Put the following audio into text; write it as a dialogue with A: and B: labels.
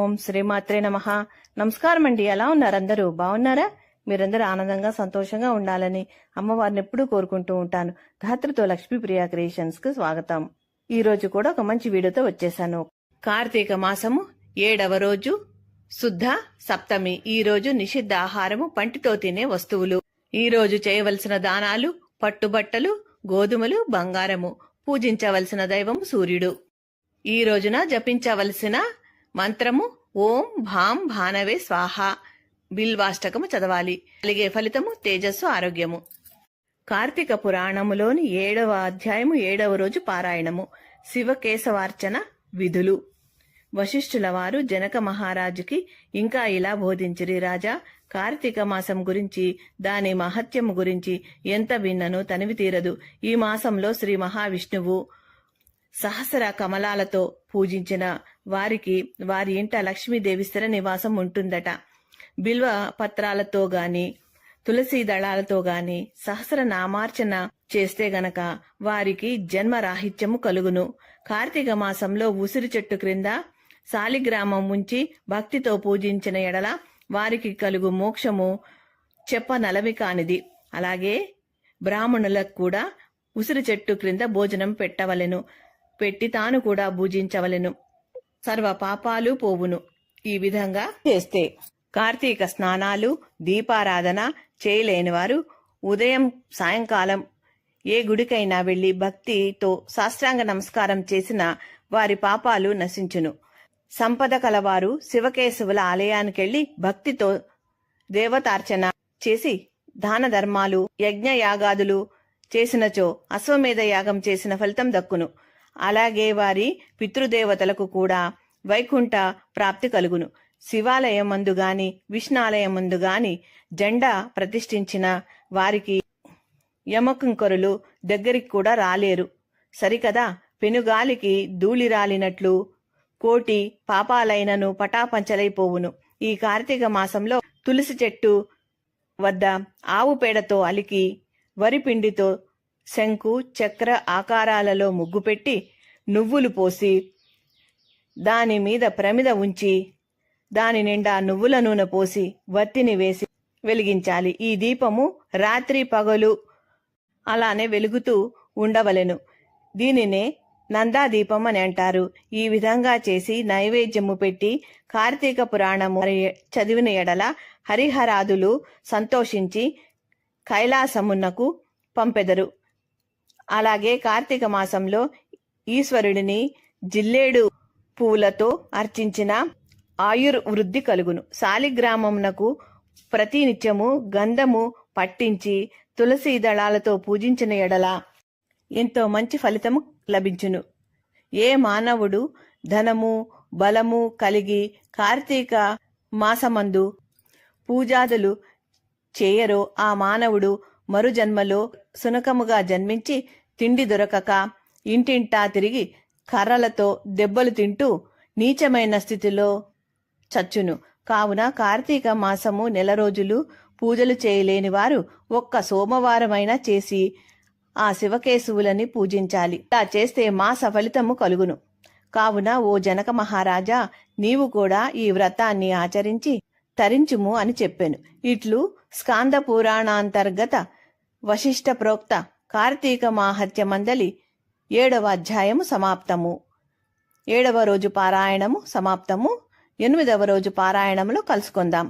A: ఓం శ్రీమాత్రే నమః. నమస్కారం అండి. ఎలా ఉన్నారు అందరూ? బాగున్నారా? మీరందరూ ఆనందంగా సంతోషంగా ఉండాలని అమ్మవారిని ఎప్పుడూ కోరుకుంటూ ఉంటాను. ధాత్రితో లక్ష్మీప్రియ క్రియేషన్స్ కు స్వాగతం. ఈ రోజు కూడా ఒక మంచి వీడియోతో వచ్చేసాను. కార్తీక మాసము 7వ రోజు శుద్ధ సప్తమి. ఈ రోజు నిషిద్ధ ఆహారము, పంటితో తినే వస్తువులు. ఈ రోజు చేయవలసిన దానాలు పట్టుబట్టలు, గోధుమలు, బంగారము. పూజించవలసిన దైవము సూర్యుడు. ఈ రోజున జపించవలసిన మంత్రము ఓం భాం భానవే స్వాహ. బిల్వాష్టకము చదవాలి. కలిగే ఫలితము తేజస్సు, ఆరోగ్యము. కార్తీక పురాణములోని 7వ అధ్యాయము 7వ రోజు పారాయణము. శివకేశవార్చన విధులు. వశిష్ఠుల వారు జనక మహారాజుకి ఇంకా ఇలా బోధించిరి. రాజా, కార్తీక మాసం గురించి, దాని మహత్యము గురించి ఎంత విన్నను తనివి తీరదు. ఈ మాసంలో శ్రీ మహావిష్ణువు సహస్ర కమలాలతో పూజించిన వారికి వారి ఇంట లక్ష్మీదేవి స్థిర నివాసం ఉంటుందట. బిల్వ పత్రాలతో గాని తులసి దళాలతో గాని సహస్ర నామార్చన చేస్తే గనక వారికి జన్మరాహిత్యము కలుగును. కార్తీక మాసంలో ఉసిరి చెట్టు క్రింద శాలిగ్రామం ఉంచి భక్తితో పూజించిన ఎడల వారికి కలుగు మోక్షము చెప్పనలవి కానిది. అలాగే బ్రాహ్మణులకు కూడా ఉసిరి చెట్టు క్రింద భోజనం పెట్టవలెను. పెట్టి తాను కూడా పూజించవలెను. సర్వ పాపాలు పోవును. ఈ విధంగా చేస్తే కార్తీక స్నానాలు, దీపారాధన చేయలేని వారు ఉదయం సాయంకాలం ఏ గుడికైనా వెళ్లి భక్తితో సాష్టాంగ నమస్కారం చేసిన వారి పాపాలు నశించును. సంపద కలవారు శివకేశవుల ఆలయానికెళ్లి భక్తితో దేవతార్చన చేసి దాన ధర్మాలు, యజ్ఞ యాగాదులు చేసినచో అశ్వమేధ యాగం చేసిన ఫలితం దక్కును. అలాగే వారి పితృదేవతలకు కూడా వైకుంఠ ప్రాప్తి కలుగును. శివాలయమందు గాని విష్ణాలయమందు గాని జెండా ప్రతిష్ఠించిన వారికి యమకింకరులు దగ్గరికి కూడా రాలేరు. సరికదా? పెనుగాలికి ధూళి రాలినట్లు కోటి పాపాలైనను పటాపంచలైపోవును. ఈ కార్తీక మాసంలో తులసి చెట్టు వద్ద ఆవు పేడతో అలికి వరి పిండితో శంకు చక్ర ఆకారాలలో ముగ్గు పెట్టి నువ్వులు పోసి దాని మీద ప్రమిద ఉంచి దాని నిండా నువ్వుల నూనె పోసి వత్తిని వేసి వెలిగించాలి. ఈ దీపము రాత్రి పగలు అలానే వెలుగుతూ ఉండవలెను. దీనినే నందాదీపం అని అంటారు. ఈ విధంగా చేసి నైవేద్యము పెట్టి కార్తీక పురాణము చదివిన ఎడల హరిహరాదులు సంతోషించి కైలాసమునకు పంపెదరు. అలాగే కార్తీక మాసంలో ఈశ్వరుడిని జిల్లేడు పువ్వులతో అర్చించిన ఆయుర్వృద్ధి కలుగును. శాలిగ్రామమునకు ప్రతినిత్యము గంధము పట్టించి తులసి దళాలతో పూజించిన ఎడల ఎంతో మంచి ఫలితము లభించును. ఏ మానవుడు ధనము బలము కలిగి కార్తీక మాసమందు పూజాదులు చేయరో ఆ మానవుడు మరు జన్మలో సునకముగా జన్మించి తిండి దొరకక ఇంటింటా తిరిగి కర్రలతో దెబ్బలు తింటూ నీచమైన స్థితిలో చచ్చును. కావున కార్తీక మాసము నెల రోజులు పూజలు చేయలేని వారు ఒక్క సోమవారమైనా చేసి ఆ శివకేశవులని పూజించాలి. ఇలా చేస్తే మాస ఫలితము కలుగును. కావున ఓ జనక మహారాజా, నీవు కూడా ఈ వ్రతాన్ని ఆచరించి తరించుము అని చెప్పాను. ఇట్లు స్కాంద పురాణాంతర్గత వశిష్ఠ ప్రోక్త కార్తీక మాహత్య మందలి 7వ అధ్యాయము సమాప్తము. 7వ రోజు పారాయణము సమాప్తము. 8వ రోజు పారాయణములో కలుసుకుందాం.